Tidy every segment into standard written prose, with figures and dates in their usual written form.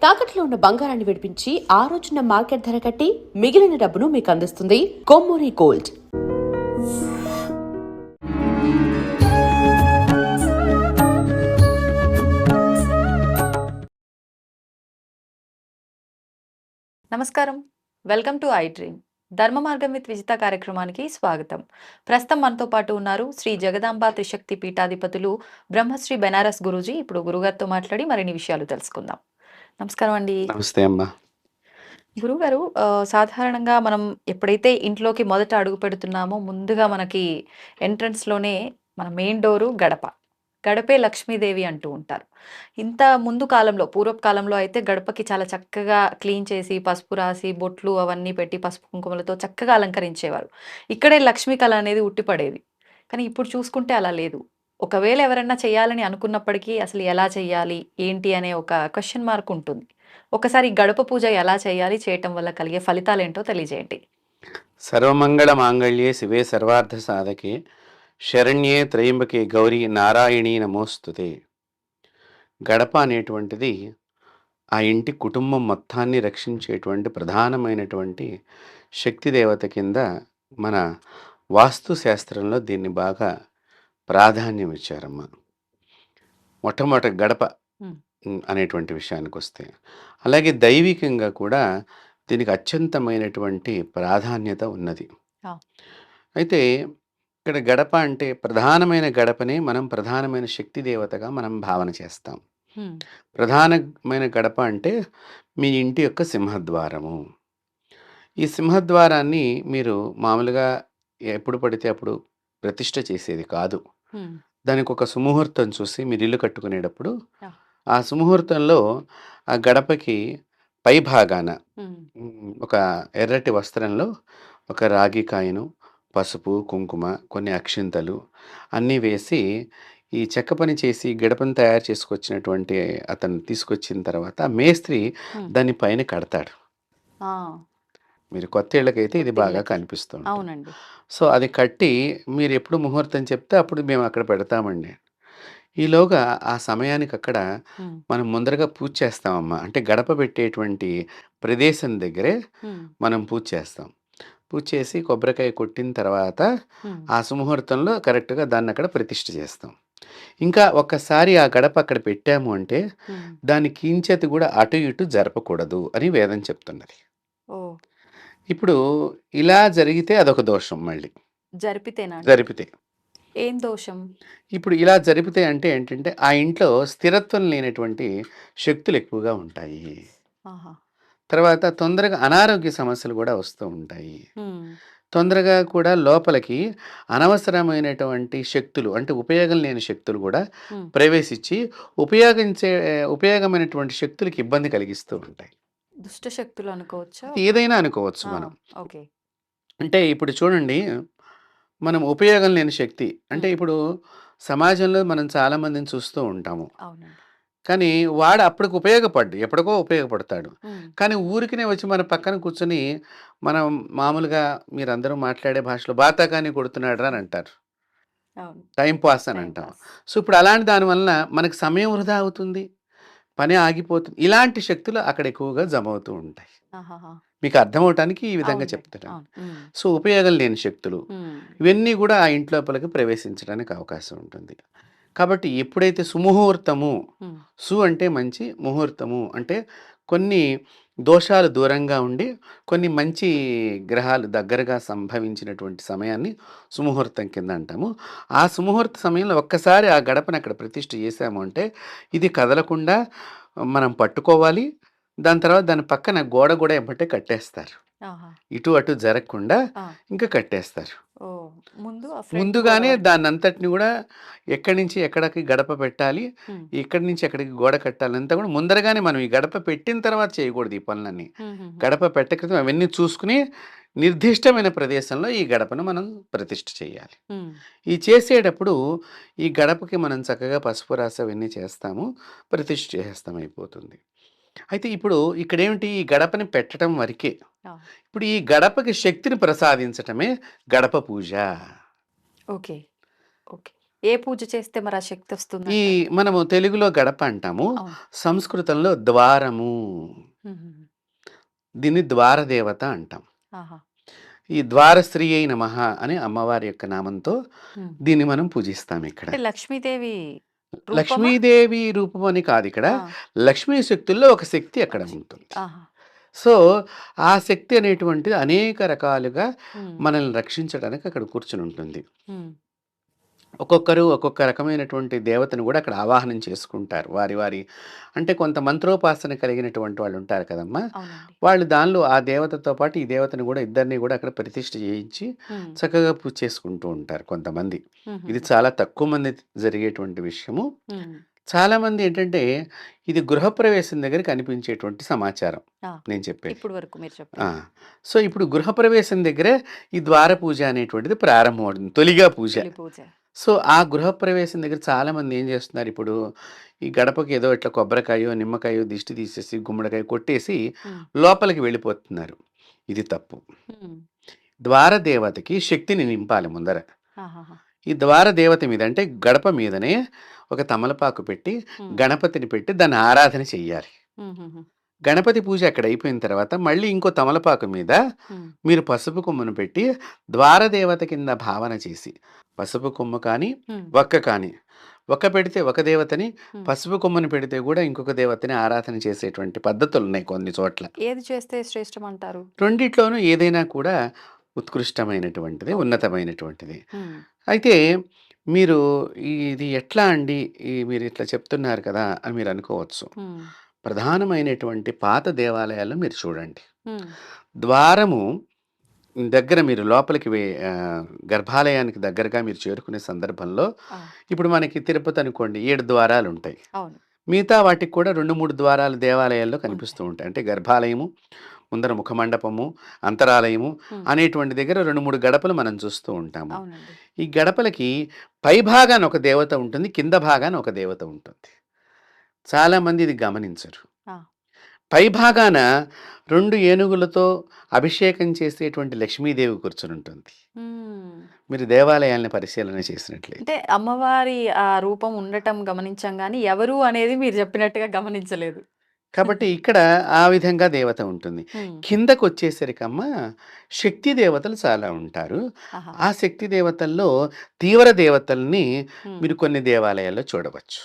తాకట్లో ఉన్న బంగారాన్ని విడిపించి ఆ రోజున మార్కెట్ ధర కట్టి మిగిలిన డబ్బును మీకు అందిస్తుంది కొమ్మూరి గోల్డ్. నమస్కారం, వెల్కమ్ టు ఐ డ్రీమ్. ధర్మ మార్గం విత్ విజిత కార్యక్రమానికి స్వాగతం. ప్రస్తుతం మనతో పాటు ఉన్నారు శ్రీ జగదాంబ త్రిశక్తి పీఠాధిపతులు బ్రహ్మశ్రీ బెనారస్ గురూజీ. ఇప్పుడు గురుగారితో మాట్లాడి మరిన్ని విషయాలు తెలుసుకుందాం. నమస్కారం అండి. నమస్తే అమ్మా. గురుగారు, సాధారణంగా మనం ఎప్పుడైతే ఇంట్లోకి మొదట అడుగు పెడుతున్నామో ముందుగా మనకి ఎంట్రన్స్లోనే మన మెయిన్ డోరు గడపే లక్ష్మీదేవి అంటూ ఉంటారు. ఇంత ముందు కాలంలో, పూర్వపు కాలంలో అయితే గడపకి చాలా చక్కగా క్లీన్ చేసి పసుపు రాసి బొట్లు అవన్నీ పెట్టి పసుపు కుంకుమలతో చక్కగా అలంకరించేవారు. ఇక్కడే లక్ష్మీ కళ అనేది ఉట్టిపడేది. కానీ ఇప్పుడు చూసుకుంటే అలా లేదు. ఒకవేళ ఎవరన్నా చేయాలని అనుకున్నప్పటికీ అసలు ఎలా చేయాలి ఏంటి అనే ఒక క్వశ్చన్ మార్క్ ఉంటుంది. ఒకసారి గడప పూజ ఎలా చేయాలి, చేయటం వల్ల కలిగే ఫలితాలేంటో తెలియజేయండి. సర్వమంగళ మాంగళ్యే శివే సర్వార్థ సాధకే శరణ్యే త్రయంబకే గౌరీ నారాయణీ నమోస్తుతే. గడప అనేటువంటిది ఆ ఇంటి కుటుంబం మొత్తాన్ని రక్షించేటువంటి ప్రధానమైనటువంటి శక్తి దేవత కింద మన వాస్తు శాస్త్రంలో దీన్ని బాగా ప్రాధాన్యం ఇచ్చారమ్మా. మొట్టమొదటి గడప అనేటువంటి విషయానికి వస్తే, అలాగే దైవికంగా కూడా దీనికి అత్యంతమైనటువంటి ప్రాధాన్యత ఉన్నది. అయితే ఇక్కడ గడప అంటే ప్రధానమైన గడపనే మనం ప్రధానమైన శక్తి దేవతగా మనం భావన చేస్తాం. ప్రధానమైన గడప అంటే మీ ఇంటి యొక్క సింహద్వారము. ఈ సింహద్వారాన్ని మీరు మామూలుగా ఎప్పుడు పడితే అప్పుడు ప్రతిష్ఠ చేసేది కాదు. దానికి ఒక సుముహూర్తం చూసి మీరు ఇల్లు కట్టుకునేటప్పుడు ఆ సుముహూర్తంలో ఆ గడపకి పై భాగాన ఒక ఎర్రటి వస్త్రంలో ఒక రాగి కాయను, పసుపు, కుంకుమ, కొన్ని అక్షింతలు అన్నీ వేసి ఈ చెక్క పని చేసి గడపను తయారు చేసుకొచ్చినటువంటి అతను తీసుకొచ్చిన తర్వాత మేస్త్రి దాని పైన కడతాడు. మీరు కొత్త ఇళ్ళకైతే ఇది బాగా కనిపిస్తుంది. అవునండి. సో అది కట్టి మీరు ఎప్పుడు ముహూర్తం చెప్తే అప్పుడు మేము అక్కడ పెడతామండి. ఈలోగా ఆ సమయానికి అక్కడ మనం ముందరగా పూజ చేస్తామమ్మా. అంటే గడప పెట్టేటువంటి ప్రదేశం దగ్గరే మనం పూజ చేస్తాం. పూజ చేసి కొబ్బరికాయ కొట్టిన తర్వాత ఆ సుముహూర్తంలో కరెక్ట్గా దాన్ని అక్కడ ప్రతిష్ఠ చేస్తాం. ఇంకా ఒక్కసారి ఆ గడప అక్కడ పెట్టాము అంటే దాని కించెతి కూడా అటు ఇటు జరపకూడదు అని వేదం చెప్తున్నది. ఇప్పుడు ఇలా జరిగితే అదొక దోషం. మళ్ళీ జరిపితే ఏం దోషం? ఇప్పుడు ఇలా జరిపితే అంటే ఏంటంటే ఆ ఇంట్లో స్థిరత్వం లేనటువంటి శక్తులు ఎక్కువగా ఉంటాయి. తర్వాత తొందరగా అనారోగ్య సమస్యలు కూడా వస్తూ ఉంటాయి. తొందరగా కూడా లోపలికి అనవసరమైనటువంటి శక్తులు, అంటే ఉపయోగం లేని శక్తులు కూడా ప్రవేశించి ఉపయోగమైనటువంటి శక్తులకి ఇబ్బంది కలిగిస్తూ ఉంటాయి. దుష్ట శక్తులు అనుకోవచ్చా? ఏదైనా అనుకోవచ్చు మనం. అంటే ఇప్పుడు చూడండి, మనం ఉపయోగం లేని శక్తి అంటే ఇప్పుడు సమాజంలో మనం చాలా మందిని చూస్తూ ఉంటాము. కానీ వాడు అప్పటికి ఎప్పటికో ఉపయోగపడతాడు. కానీ ఊరికినే వచ్చి మన పక్కన కూర్చొని మనం మామూలుగా మీరందరూ మాట్లాడే భాషలో బాతాకాని కొడుతున్నాడు అని అంటారు. టైం పాస్ అని అంటాం. సో ఇప్పుడు అలాంటి దానివల్ల మనకు సమయం వృధా అవుతుంది, పని ఆగిపోతుంది. ఇలాంటి శక్తులు అక్కడ ఎక్కువగా జమ అవుతూ ఉంటాయి. మీకు అర్థమవటానికి ఈ విధంగా చెప్తాను. సో ఉపయోగం లేని శక్తులు ఇవన్నీ కూడా ఆ ఇంట్లోపలికి ప్రవేశించడానికి అవకాశం ఉంటుంది. కాబట్టి ఎప్పుడైతే సుముహూర్తము, అంటే మంచి, ముహూర్తము అంటే కొన్ని దోషాలు దూరంగా ఉండి కొన్ని మంచి గ్రహాలు దగ్గరగా సంభవించినటువంటి సమయాన్ని సుముహూర్తం కింద అంటాము. ఆ సుముహూర్త సమయంలో ఒక్కసారి ఆ గడపను అక్కడ ప్రతిష్ఠ చేసాము అంటే ఇది కదలకుండా మనం పట్టుకోవాలి. దాని తర్వాత దాని పక్కన గోడ కూడా ఎమ్మటే కట్టేస్తారు. ఇటు అటు జరగకుండా ఇంకా కట్టేస్తారు. ముందుగానే దాన్ని అంతటిని కూడా ఎక్కడి నుంచి ఎక్కడికి గడప పెట్టాలి, ఎక్కడి నుంచి ఎక్కడికి గోడ కట్టాలి అంతా కూడా ముందరగానే మనం ఈ గడప పెట్టిన తర్వాత చేయకూడదు. ఈ పనులన్నీ గడప పెట్టక అవన్నీ చూసుకుని నిర్దిష్టమైన ప్రదేశంలో ఈ గడపను మనం ప్రతిష్ఠ చేయాలి. ఈ చేసేటప్పుడు ఈ గడపకి మనం చక్కగా పసుపు రాసి అవన్నీ చేస్తాము, ప్రతిష్ఠ చేస్తాం, అయిపోతుంది. అయితే ఇప్పుడు ఇక్కడేమిటి, ఈ గడపని పెట్టడం వరకే. ఇప్పుడు ఈ గడపకి శక్తిని ప్రసాదించటమే గడప పూజ. ఓకే. ఏ పూజ చేస్తే మరి ఆ శక్తి ఈ వస్తుందంటారు? మనము తెలుగులో గడప అంటాము. అవును. సంస్కృతంలో ద్వారము. హుహుహు. దీన్ని ద్వార దేవత అంటాం. ఆహా! ఈ ద్వారశ్రీయై నమః అని అమ్మవారి యొక్క నామంతో హ్మ్. దీన్ని మనం పూజిస్తాం ఇక్కడ. అంటే లక్ష్మీదేవి రూపమా? లక్ష్మీదేవి రూపం అని కాదు ఇక్కడ. ఆ! లక్ష్మీ శక్తుల్లో ఒక శక్తి అక్కడ ఒక శక్తి. ఉంటుంది. ఆహా! సో, ఆ శక్తి అనేటువంటిది అనేక రకాలుగా హ్మ్. మనల్ని రక్షించడానికి అక్కడ కూర్చొనుంటుంది. హ్మ్. ఒక్కొక్కరు ఒక్కొక్క రకమైనటువంటి దేవతను గూడా అక్కడ ఆవాహనం చేసుకుంటారు. వారి అంటే కొంత మంత్రోపాసన కలిగినటువంటి వాళ్ళుంటారు కదమ్మా! అవునండి. వాళ్ళు దానిలో ఆ దేవతతో పాటు ఈ దేవతను గూడా ఇద్దరిని గూడా అక్కడ ప్రతిష్ఠ చేయించి హ్మ్. చక్కగా పూజ చేసుకుంటూ ఉంటారు కొంతమంది. ఇది హుహుహు. చాలా తక్కువ మంది జరిగేటువంటి విషయము. హ్మ్. చాలామంది ఏంటంటే ఇది గృహప్రవేశం దగ్గర కనిపించేటువంటి సమాచారం ఆ! నేను చెప్పేది. ఇప్పుడు వరకు మీరు ఆ! చెప్పింది. సో, ఇప్పుడు గృహప్రవేశం దగ్గరే ఈ ద్వార పూజ అనేటువంటిది ప్రారంభమవుతుంది. తొలిగా పూజ. తొలి పూజ. సో, ఆ గృహప్రవేశం దగ్గర చాలామంది ఏం చేస్తున్నారు ఇప్పుడు, ఈ గడపకి ఏదో ఇట్లా కొబ్బరికాయో, నిమ్మకాయో దిష్టి తీసేసి, గుమ్మడికాయ కొట్టేసి హ్మ్. లోపలికి వెళ్ళిపోతున్నారు. ఇది తప్పు. హ్మ్. ద్వార దేవతకి శక్తిని నింపాలి ముందర. ఆహాహా! ఈ ద్వార దేవత మీద అంటే గడప మీదనే ఒక తమలపాకు పెట్టి, హ్మ్. గణపతిని పెట్టి దాన్ని ఆరాధన చెయ్యాలి. హుహుహు. గణపతి పూజ అక్కడ అయిపోయిన తర్వాత మళ్ళీ ఇంకో తమలపాకు మీద హ్మ్. మీరు పసుపు కొమ్మును పెట్టి ద్వారదేవత కింద భావన చేసి, పసుపు కొమ్ము కానీ, హ్మ్. వక్క కానీ, వక్క పెడితే ఒక దేవతని, హ్మ్. పసుపు కొమ్ముని పెడితే కూడా ఇంకొక దేవతని ఆరాధన చేసేటువంటి పద్ధతులున్నాయి కొన్ని చోట్ల. ఏది చేస్తే శ్రేష్టమంటారు? రెండిట్లోనూ ఏదైనా కూడా ఉత్కృష్టమైనటువంటిది, ఓకే. ఉన్నతమైనటువంటిది. హ్మ్. అయితే మీరు ఇది ఎట్లా అండి మీరు ఇట్లా చెప్తున్నారు కదా అని మీరు అనుకోవచ్చు. హ్మ్. ప్రధానమైనటువంటి పాత దేవాలయాల్లో మీరు చూడండి. హ్మ్. ద్వారము దగ్గర మీరు లోపలికి గర్భాలయానికి దగ్గరగా మీరు చేరుకునే సందర్భంలో ఆ! ఇప్పుడు మనకి తిరుపతి అనుకోండి 7 ద్వారాలుంటాయి. అవును. మిగతా వాటికి కూడా 2, 3 ద్వారాలు దేవాలయాల్లో కనిపిస్తూ ఉంటాయి. ఉంటాయి. అంటే గర్భాలయము, ముందర ముఖమండపము, అంతరాలయము హ్మ్. అనేటువంటి దగ్గర 2, 3 గడపలు మనం చూస్తూ ఉంటాము. అవునండి. ఈ గడపలకి పై భాగాన ఒక దేవత ఉంటుంది. కింద భాగాన ఒక దేవత ఉంటుంది. చాలామంది ఇది గమనించరు. ఆ! పై భాగాన 2 ఏనుగులతో అభిషేకం చేసేటువంటి లక్ష్మీదేవి కూర్చొనుంటుంది. హ్మ్. మీరు దేవాలయాల్ని పరిశీలన చేసినట్లయితే. అంటే అమ్మవారి ఆ రూపం ఉండటం గమనించాం గానీ, ఎవరు అనేది మీరు చెప్పినట్టుగా గమనించలేదు. కాబట్టి ఇక్కడ ఆ విధంగా దేవత ఉంటుంది. హ్మ్. కిందకొచ్చేసరికమ్మా శక్తి దేవతలు చాలా ఉంటారు. ఆహా! ఆ శక్తి దేవతల్లో తీవ్ర దేవతల్ని హ్మ్. మీరు కొన్ని దేవాలయాల్లో చూడవచ్చు.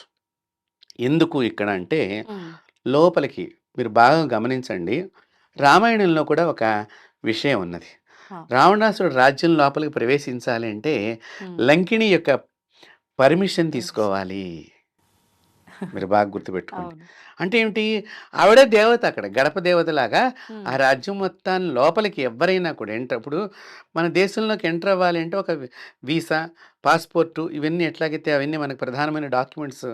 ఎందుకు ఇక్కడ అంటే హ్మ్. లోపలికి మీరు బాగా గమనించండి. రామాయణంలో కూడా ఒక విషయం ఉన్నది. ఆ! రావణాసురుడు రాజ్యం లోపలికి ప్రవేశించాలి అంటే హ్మ్. లంకిణి యొక్క పర్మిషన్ పర్మిషన్. తీసుకోవాలి. మీరు బాగా గుర్తుపెట్టుకోండి. అవును. అంటే ఏమిటి? ఆవిడే దేవత అక్కడ. గడప దేవతలాగా హ్మ్. ఆ రాజ్యం మొత్తాన్ని లోపలికి ఎవ్వరైనా కూడా ఇప్పుడు మన దేశంలోకి ఎంటర్ అవ్వాలి అంటే ఒక వీసా, పాస్‌పోర్టు ఇవన్నీ ఎట్లాగైతే అవన్నీ మనకు ప్రధానమైన డాక్యుమెంట్స్ ఏ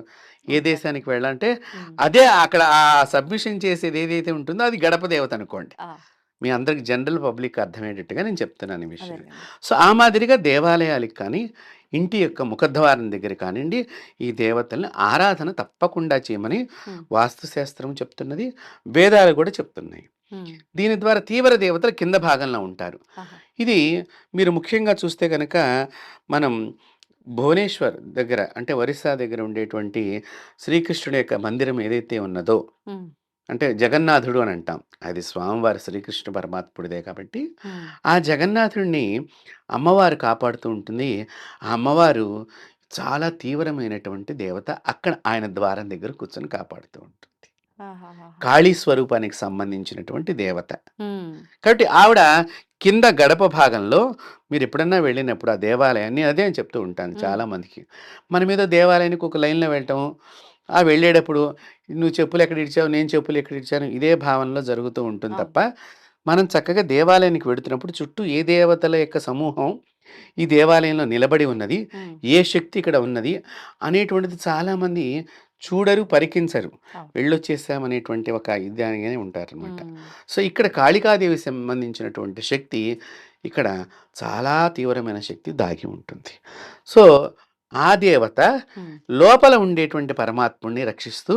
ఉంటాయి. దేశానికి వెళ్ళాలంటే హ్మ్. అదే అక్కడ ఆ సబ్మిషన్ చేసేది ఏదైతే ఉంటుందో అది గడప దేవత అనుకోండి. ఆ! మీ అందరికి జనరల్ పబ్లిక్ అర్థమయ్యేటట్టుగా నేను చెప్తున్నాను ఈ విషయం. అదేలెండి. సో, ఆ మాదిరిగా దేవాలయాలకి కానీ, ఇంటి యొక్క ముఖద్వారం దగ్గర కానియండి, ఈ దేవతల్ని ఆరాధన తప్పకుండా చేయమని హ్మ్. వాస్తుశాస్త్రం చెప్తున్నది. వేదాలు కూడా చెప్తున్నాయి. హ్మ్. దీని ద్వారా తీవ్ర దేవతలు కింద భాగంలో ఉంటారు. ఆహా! ఇది మీరు ముఖ్యంగా చూస్తే గనక మనం భువనేశ్వర్ దగ్గర అంటే ఒరిస్సా దగ్గర ఉండేటువంటి శ్రీకృష్ణుడి యొక్క మందిరం ఏదైతే ఉన్నదో హ్మ్. అంటే జగన్నాథుడు అని అంటాం. అది స్వామివారి శ్రీకృష్ణ పరమాత్ముడిదే కాబట్టి, హ్మ్. ఆ జగన్నాథుడిని అమ్మవారు కాపాడుతూ ఉంటుంది. ఆ అమ్మవారు చాలా తీవ్రమైనటువంటి దేవత. అక్కడ ఆయన ద్వారం దగ్గర కూర్చొని కాపాడుతూ ఉంటుంది. ఆహాహాహా! కాళీ స్వరూపానికి సంబంధించినటువంటి దేవత. హ్మ్. కాబట్టి ఆవిడ కింద గడప భాగంలో మీరెప్పుడన్నా వెళ్ళినప్పుడు ఆ దేవాలయాన్ని అదే అని చెప్తూ ఉంటాను హ్మ్. చాలామందికి. మనమేదో దేవాలయానికి ఒక లైన్‌లో వెళ్ళటం, వెళ్ళేటప్పుడు నువ్వు చెప్పులు ఎక్కడ ఇడిచావు, నేను చెప్పులు ఎక్కడ ఇడిచాను ఇదే భావనలో జరుగుతూ ఉంటుంది అవును. తప్ప, మనం చక్కగా దేవాలయానికి వెడుతున్నప్పుడు చుట్టూ ఏ దేవతల యొక్క సమూహం ఈ దేవాలయంలో నిలబడి ఉన్నది, హ్మ్. ఏ శక్తి ఇక్కడ ఉన్నది అనేటువంటిది చాలామంది చూడరు, పరికించరు. అవును. వెళ్ళొచ్చేసామనేటువంటి ఒక ఇదిగానే ఉంటారనమాట. హ్మ్. సో, ఇక్కడ కాళికాదేవి సంబంధించినటువంటి శక్తి ఇక్కడ చాలా తీవ్రమైన శక్తి దాగి ఉంటుంది. సో, ఆ దేవత హ్మ్. లోపల ఉండేటువంటి పరమాత్ముడిని రక్షిస్తూ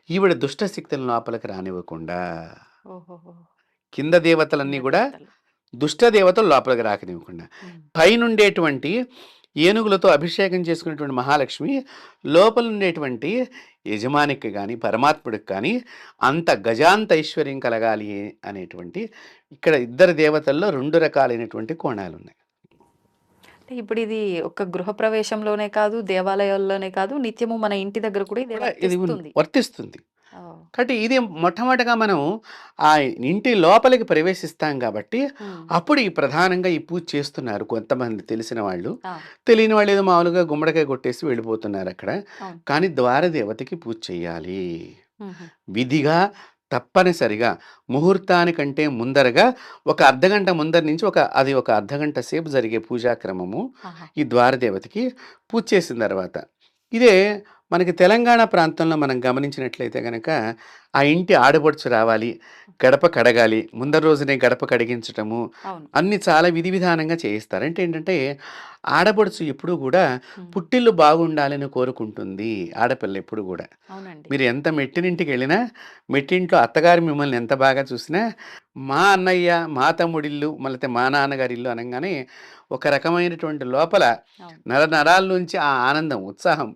ఈవిడ దుష్ట శక్తులను లోపలికి రానివ్వకుండా ఓహోహో! కింద దేవతలన్నీ కింద కూడా దేవతలు. దుష్ట దేవతలు లోపలికి రాకనివ్వకుండా హ్మ్. పైనుండేటువంటి ఏనుగులతో అభిషేకం చేసుకున్నటువంటి మహాలక్ష్మి లోపల ఉండేటువంటి యజమానికి కానీ పరమాత్ముడికి కానీ అంత గజాంత ఐశ్వర్యం కలగాలి అనేటువంటి ఇక్కడ ఇద్దరు దేవతల్లో 2 రకాలైనటువంటి కోణాలు ఉన్నాయి. అంటే ఇప్పుడు ఇది ఒక గృహప్రవేశంలోనే కాదు, దేవాలయాల్లోనే కాదు, నిత్యము మన ఇంటి దగ్గర కూడా ఇది కూడా ఇది వర్తిస్తుంది. వర్తిస్తుంది. ఓహ్! కాబట్టి ఇది మొట్టమొదటిగా మనం ఆ ఇంటి లోపలికి ప్రవేశిస్తాం కాబట్టి హ్మ్. అప్పుడు ఈ ప్రధానంగా ఈ పూజ చేస్తున్నారు కొంతమంది తెలిసిన వాళ్ళు. ఆ! తెలియని వాళ్ళు ఏదో మామూలుగా గుమ్మడికాయ కొట్టేసి వెళ్ళిపోతున్నారు అక్కడ. అవును. కానీ ద్వారదేవతకి పూజ చేయాలి. హుహు. విధిగా తప్పనిసరిగా ముహూర్తానికంటే ముందరగా ఒక అర్ధగంట ముందర నుంచి ఒక అర్ధగంట సేపు జరిగే పూజాక్రమము ఆహా! ఈ ద్వారదేవతకి పూజ చేసిన తర్వాత. ఇదే మనకి తెలంగాణ ప్రాంతంలో మనం గమనించినట్లయితే గనక ఆ ఇంటి ఆడపడుచు రావాలి, గడప కడగాలి, ముందర రోజునే గడప కడిగించటము అవును. అన్నీ చాలా విధి విధానంగా చేయిస్తారు. అంటే ఏంటంటే ఆడపడుచు ఎప్పుడూ కూడా హ్మ్. పుట్టిల్లు బాగుండాలని కోరుకుంటుంది ఆడపిల్ల ఎప్పుడు కూడా. అవునండి. మీరు ఎంత మెట్టినింటికి వెళ్ళినా మెట్టింట్లో అత్తగారు మిమ్మల్ని ఎంత బాగా చూసినా మా అన్నయ్య, మా తమ్ముడిల్లు, మళ్ళీ మా నాన్నగారి ఇల్లు అనగానే ఒక రకమైనటువంటి లోపల అవును. నరాల నుంచి ఆ ఆనందం, ఉత్సాహం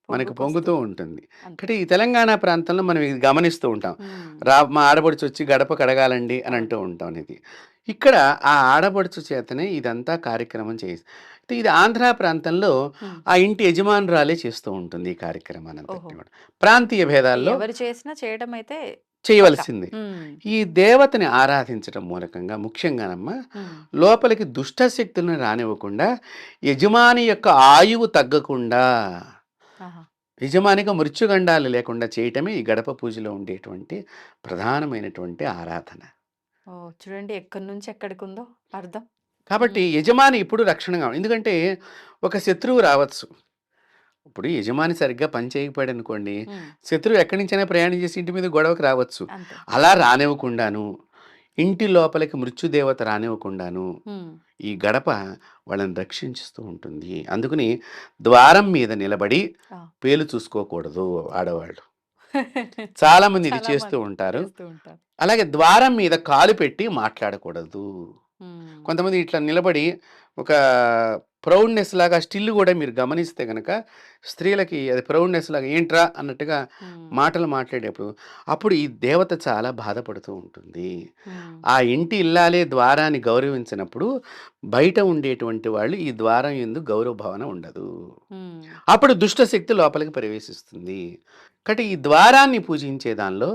మనకు పొంగుతూ పొంగుకొస్తుంది. ఉంటుంది. అంతే. కాబట్టి ఈ తెలంగాణ ప్రాంతంలో మనం ఇది గమనిస్తూ ఉంటాం. హ్మ్. మా ఆడపడుచు వచ్చి గడప కడగాలండి అని అవును. అంటూ ఉంటాం ఇది. ఇక్కడ ఆ ఆడపడుచు చేతనే ఇదంతా కార్యక్రమం అయితే ఇది ఆంధ్ర ప్రాంతంలో హ్మ్. ఆ ఇంటి యజమానురాలే చేస్తూ ఉంటుంది ఈ కార్యక్రమాన్నంతటిని ఓహో! కూడా. ప్రాంతీయ భేదాల్లో ఎవరు చేసినా చేయడం అయితే పక్కా. చేయవలసిందే. హ్మ్. ఈ దేవతని ఆరాధించడం మూలకంగా ముఖ్యంగానమ్మా హ్మ్. లోపలికి దుష్ట శక్తులను రానివ్వకుండా యజమాని యొక్క ఆయువు తగ్గకుండా ఆహా! యజమానిగా మృత్యుగండాలు లేకుండా చేయటమే ఈ గడప పూజలో ఉండేటువంటి ప్రధానమైనటువంటి ఆరాధన. ఓహ్! చూడండి ఎక్కడి నుంచి ఎక్కడికుందో అర్థం. కాబట్టి హ్మ్. యజమాని ఎప్పుడు రక్షణగా ఎందుకంటే ఒక శత్రువు రావచ్చు. ఇప్పుడు యజమాని సరిగ్గా పని చేయకపోయాడనుకోండి, హ్మ్. శత్రువు ఎక్కడి నుంచైనా ప్రయాణం చేసి ఇంటి మీద గొడవకి రావచ్చు. అంతే. అలా రానివ్వకుండాను, ఇంటి లోపలికి మృత్యుదేవత రానివ్వకుండాను, హ్మ్. ఈ గడప వాళ్ళని రక్షించుతూ ఉంటుంది. అందుకని ద్వారం మీద నిలబడి ఆ! పేలు చూసుకోకూడదు ఆడవాళ్ళు. చాలామంది ఇది చాలా చేస్తూ మంది ఉంటారు. చేస్తూ ఉంటారు. అలాగే ద్వారం మీద కాలు పెట్టి మాట్లాడకూడదు. హ్మ్. కొంతమంది ఇట్లా నిలబడి ఒక ప్రౌడ్‌నెస్ లాగా స్టిల్ గూడా మీరు గమనిస్తే గనక స్త్రీలకి అది ప్రౌడ్‌నెస్ లాగా ఏంట్రా అన్నట్టుగా హ్మ్. మాటలు మాట్లాడేప్పుడు అప్పుడు ఈ దేవత చాలా బాధపడుతూ ఉంటుంది. హ్మ్. ఆ ఇంటి ఇల్లాలే ద్వారాన్ని గౌరవించినప్పుడు బయట ఉండేటువంటి వాళ్ళు ఈ ద్వారం యందు గౌరవ భావన ఉండదు. హ్మ్. అప్పుడు దుష్ట శక్తి లోపలికి ప్రవేశిస్తుంది. కాబట్టి ఈ ద్వారాన్ని పూజించే దానిలో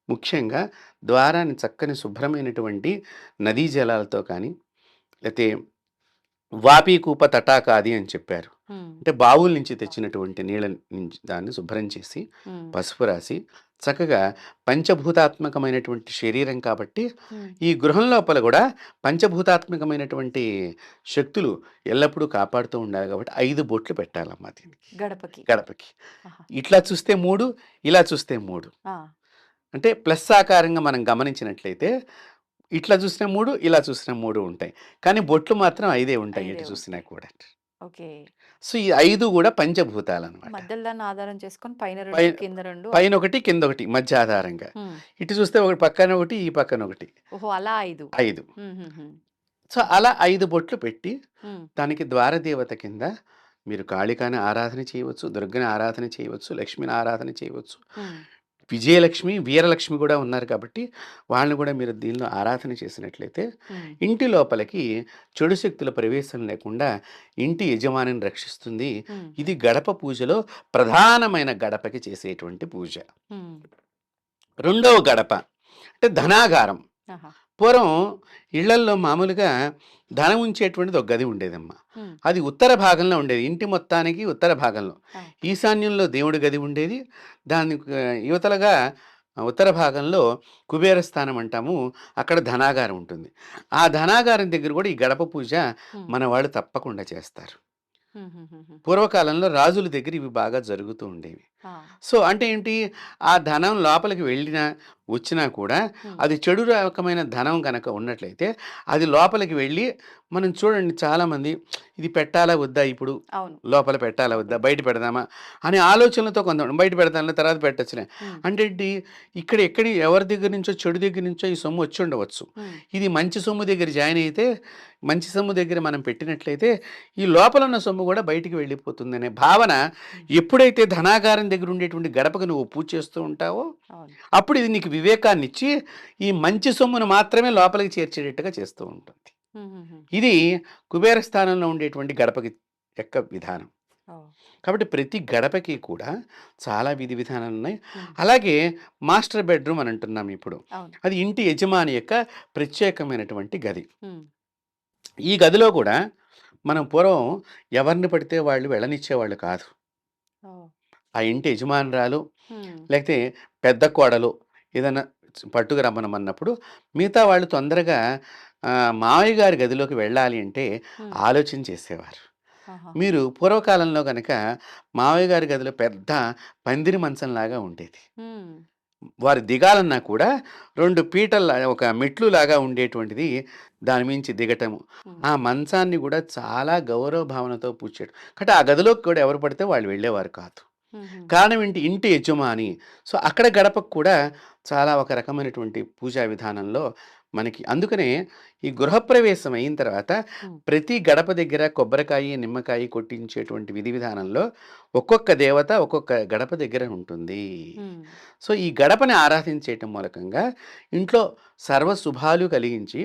ముఖ్యంగా ద్వారాన్ని చక్కని శుభ్రమైనటువంటి నదీ జలాలతో కానీ, లేతే వాపీకూప తటాకాది అని చెప్పారు. హ్మ్. అంటే బావుల నుంచి తెచ్చినటువంటి నీళ్ళ నుంచి దాన్ని శుభ్రం చేసి, హ్మ్. పసుపు రాసి, చక్కగా పంచభూతాత్మకమైనటువంటి శరీరం కాబట్టి, హ్మ్. ఈ గృహం లోపల గూడా పంచభూతాత్మకమైనటువంటి శక్తులు ఎల్లప్పుడూ కాపాడుతూ ఉండాలి కాబట్టి 5 బొట్లు పెట్టాలమ్మా దీనికి. గడపకి. గడపకి. ఆహా! ఇట్లా చూస్తే 3, ఇలా చూస్తే 3. ఆ! అంటే ప్లస్ ఆకారంగా మనం గమనించినట్లయితే ఇట్లా చూసిన 3, ఇలా చూసిన 3 ఉంటాయి. కానీ బొట్లు మాత్రం 5 ఉంటాయి 5 ఎటు చూసినా ఉంటాయి. కూడా. ఓకే. సో, ఈ 5 కూడా పంచభూతాలనమాట. మధ్యలో దాన్ని ఆధారం చేసుకొని పైన పై 2, కింద 2 అలా. పైనొకటి, కిందొకటి మధ్య ఆధారంగా. హ్మ్. ఇటు చూస్తే ఒకటి పక్కనొకటి, ఈ పక్కనొకటి. ఓహో! అలా 5. 5. హుహుహు. సో, అలా 5 బొట్లు పెట్టి హ్మ్. దానికి ద్వారదేవత కింద మీరు కాళికాని ఆరాధన చేయవచ్చు, దుర్గని ఆరాధన చేయవచ్చు, లక్ష్మిని ఆరాధన చేయవచ్చు. హ్మ్. విజయలక్ష్మి, వీరలక్ష్మి కూడా ఉన్నారు కాబట్టి వాళ్ళని కూడా మీరు దీనిలో ఆరాధన చేసినట్లయితే హ్మ్. ఇంటి లోపలికి చెడు శక్తుల ప్రవేశం లేకుండా ఇంటి యజమానిని రక్షిస్తుంది. హ్మ్. ఇది గడప పూజలో ప్రధానమైన గడపకి చేసేటువంటి పూజ. హ్మ్. రెండవ గడప అంటే ధనాగారం. ఆహా! పూర్వం ఇళ్లల్లో మామూలుగా ధనం ఉంచేటువంటిది ఒక గది ఉండేదమ్మా. హ్మ్. అది ఉత్తర భాగంలో ఉండేది. ఇంటి మొత్తానికి ఉత్తర భాగంలో. ఆ! ఈశాన్యంలో దేవుడి గది ఉండేది. దానికి యువతలగా ఉత్తర భాగంలో కుబేర స్థానం అంటాము. అక్కడ ధనాగారం ఉంటుంది. ఆ ధనాగారం దగ్గర కూడా ఈ గడప పూజ హ్మ్. మన వాళ్ళు తప్పకుండా చేస్తారు. హుహుహుహు. పూర్వకాలంలో రాజుల దగ్గర ఇవి బాగా జరుగుతూ ఉండేవి. ఆ! సో అంటే ఏంటి? ఆ ధనం లోపలికి వెళ్ళినా, వచ్చినా కూడా హ్మ్. అది చెడు రకమైన ధనం గనక ఉన్నట్లయితే, అది లోపలికి వెళ్ళి మనం చూడండి చాలామంది ఇది పెట్టాలా వద్దా ఇప్పుడు? అవును. లోపల పెట్టాలా వద్దా? బయట పెడదామా? అనే ఆలోచనలతో కొంతమంది బయట పెడతాంలే తర్వాత పెట్టొచ్చులే. హ్మ్. అంటే ఏంటి? ఇక్కడ ఎక్కడి ఎవరి దగ్గర నుంచో చెడు దగ్గర నుంచో ఈ సొమ్ము వచ్చి ఉండవచ్చు. హ్మ్. ఇది మంచి సొమ్ము దగ్గర జాయిన్ అయితే, మంచి సొమ్ము దగ్గర మనం పెట్టినట్లయితే, ఈ లోపల ఉన్న సొమ్ము కూడా బయటికి వెళ్ళిపోతుందనే భావన ఎప్పుడైతే ధనాగారం దగ్గర ఉండేటువంటి గడపకు నువ్వు పూజ చేస్తూ ఉంటావో, అవును. అప్పుడు ఇది నీకు వివేకాన్నిచ్చి, ఈ మంచి సొమ్మును మాత్రమే లోపలికి చేర్చేటట్టుగా చేస్తూ ఉంటుంది. హుహుహు. ఇది కుబేర స్థానంలో ఉండేటువంటి గడపకి యొక్క విధానం. ఓహ్! కాబట్టి ప్రతి గడపకి కూడా చాలా విధి విధానాలున్నాయి. హ్మ్. అలాగే మాస్టర్ బెడ్‌రూమ్ అని అంటున్నాం ఇప్పుడు. అవును. అది ఇంటి యజమాని యొక్క ప్రత్యేకమైనటువంటి గది. హ్మ్. ఈ గదిలో కూడా మనం పూర్వం ఎవరిని పడితే వాళ్ళు వెళ్ళనిచ్చేవాళ్ళు కాదు. ఓహ్! ఆ ఇంటి యజమానురాలు హ్మ్. లేకపోతే పెద్ద కోడలు ఏదైనా పట్టుకు రమ్మనమన్నప్పుడు మిగతా వాళ్ళు తొందరగా మావయ్య గారి గదిలోకి వెళ్ళాలి అంటే హ్మ్. ఆలోచన చేసేవారు. ఆహా! మీరు పూర్వకాలంలో గనక మావయ్య గారి గదిలో పెద్ద పందిరి మంచంలాగా ఉండేది. హ్మ్. వారు దిగాలన్నా కూడా 2 పీటల్లా ఒక మెట్లులాగా ఉండేటువంటిది దాని మించి దిగటము. హ్మ్. ఆ మంచాన్ని కూడా చాలా గౌరవ భావనతో పూజ చేయడం. కాబట్టి ఆ గదిలోకి కూడా ఎవరు పడితే వాళ్ళు వెళ్ళేవారు కాదు. హుహు. కారణం ఏంటి? ఇంటి యజమాని. సో, అక్కడ గడపకు కూడా చాలా ఒక రకమైనటువంటి పూజా విధానంలో మనకి అందుకనే ఈ గృహప్రవేశం అయిన తర్వాత హ్మ్. ప్రతి గడప దగ్గర కొబ్బరికాయి, నిమ్మకాయి కొట్టించేటువంటి విధి విధానంలో ఒక్కొక్క దేవత ఒక్కొక్క గడప దగ్గర ఉంటుంది. హ్మ్. సో, ఈ గడపని ఆరాధించేయటం మూలకంగా ఇంట్లో సర్వ శుభాలు కలిగించి,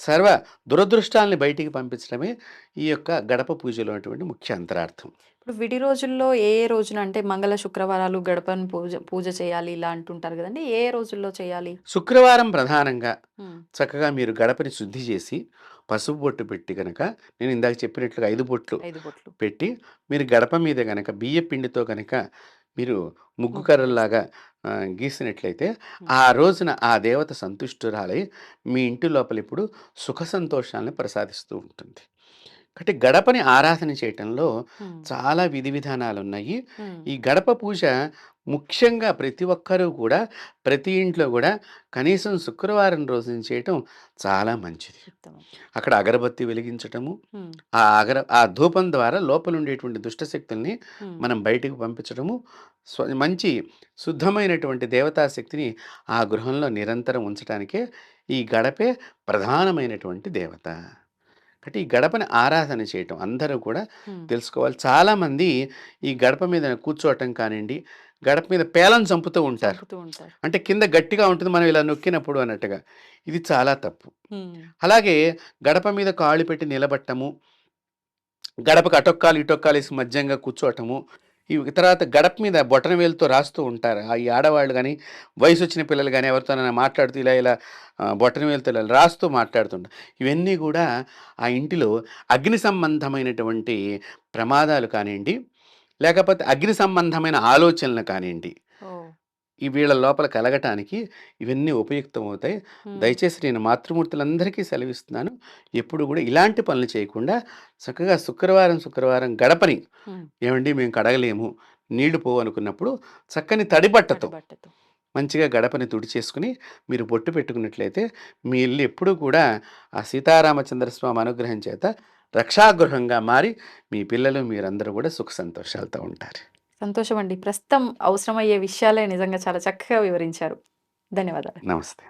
సర్వ దురదృష్టాల్ని బయటికి పంపించడమే ఈ యొక్క గడప పూజలో ఉన్నటువంటి ముఖ్య అంతరార్థం. ఇప్పుడు విడి రోజుల్లో ఏ ఏ రోజున అంటే మంగళ, శుక్రవారాలు గడపను పూజ చేయాలి ఇలా అంటుంటారు గదండీ! ఏ ఏ రోజుల్లో చేయాలి? శుక్రవారం ప్రధానంగా హ్మ్. చక్కగా మీరు గడపని శుద్ధి చేసి, పసుపు బొట్టు పెట్టి గనక నేను ఇందాక చెప్పినట్లుగా 5 బొట్లు 5 బొట్లు. పెట్టి, మీరు గడప మీద గనక బియ్య పిండితో గనక మీరు ముగ్గు ముగ్గు వేసి. కర్రల్లాగా గీసినట్లయితే, హ్మ్. ఆ రోజున ఆ దేవత సంతుష్టురాలై మీ ఇంటి లోపల ఎప్పుడు సుఖ సంతోషాలను ప్రసాదిస్తూ ఉంటుంది. కాబట్టి గడపని ఆరాధన చేయటంలో హ్మ్. చాలా విధి విధానాలున్నాయి. హ్మ్. ఈ గడప పూజ ముఖ్యంగా ప్రతి ఒక్కరూ కూడా ప్రతి ఇంట్లో గూడా కనీసం శుక్రవారం రోజున చేయటం చాలా మంచిది. ఉత్తమం. అక్కడ అగరబత్తి వెలిగించటము, హ్మ్. ఆ ధూపం ద్వారా లోపలుండేటువంటి దుష్ట శక్తుల్ని హ్మ్. మనం బయటికి పంపించడము, మంచి శుద్ధమైనటువంటి దేవతా శక్తిని ఆ గృహంలో నిరంతరం ఉంచటానికే ఈ గడపే ప్రధానమైనటువంటి దేవత. కాబట్టి ఈ గడపని ఆరాధన చేయటం అందరూ కూడా హ్మ్. తెలుసుకోవాలి. చాలామంది ఈ గడప మీద కూర్చోవటం కానియండి, గడప మీద పేలను చంపుతూ ఉంటారు. చంపుతూ ఉంటారు. అంటే కింద గట్టిగా ఉంటుంది మనం ఇలా నొక్కినప్పుడు అన్నట్టుగా. ఇది చాలా తప్పు. హ్మ్. అలాగే గడప మీద కాళ్ళు పెట్టి నిలబట్టము, గడపకు అటొక్కాలు, ఇటొక్కాలేసి మధ్యంగా కూర్చోవటము. ఈ తర్వాత గడప మీద బొటనవేలుతో రాస్తూ ఉంటారు. ఈ ఆడవాళ్ళు గాని, వయసొచ్చిన పిల్లలు గాని ఎవరితోనైనా మాట్లాడుతూ ఇలా ఇలా బొటనవేలుతో ఇలా రాస్తూ మాట్లాడుతుంటారు. ఇవన్నీ గూడా ఆ ఇంటిలో అగ్ని సంబంధమైనటువంటి ప్రమాదాలు కానియండి, లేకపోతే అగ్ని సంబంధమైన ఆలోచనలు కానియండి, ఓహ్! ఈ వీళ్ళ లోపల కలగటానికి ఇవన్నీ ఉపయుక్తమవుతాయి. హ్మ్. దయచేసి నేను మాతృమూర్తులందరికీ సెలవిస్తున్నాను. ఎప్పుడు గూడా ఇలాంటి పనులు చేయకుండా చక్కగా శుక్రవారం గడపని హ్మ్. ఏవండీ మేము కడగలేము, నీళ్లు పోవనుకున్నప్పుడు చక్కని తడి బట్టతో తడిబట్టతో. మంచిగా గడపని తుడిచేసుకొని మీరు బొట్టు పెట్టుకున్నట్లయితే మీ ఇల్లు ఎప్పుడూ కూడా ఆ సీతారామచంద్ర స్వామి అనుగ్రహం చేత రక్షాగృహంగా మారి మీ పిల్లలు మీరందరూ కూడా సుఖ సంతోషాలతో ఉంటారు. సంతోషమండి. ప్రస్తుతం అవసరమయ్యే విషయాలే నిజంగా చాలా చక్కగా వివరించారు. ధన్యవాదాలు. నమస్తే.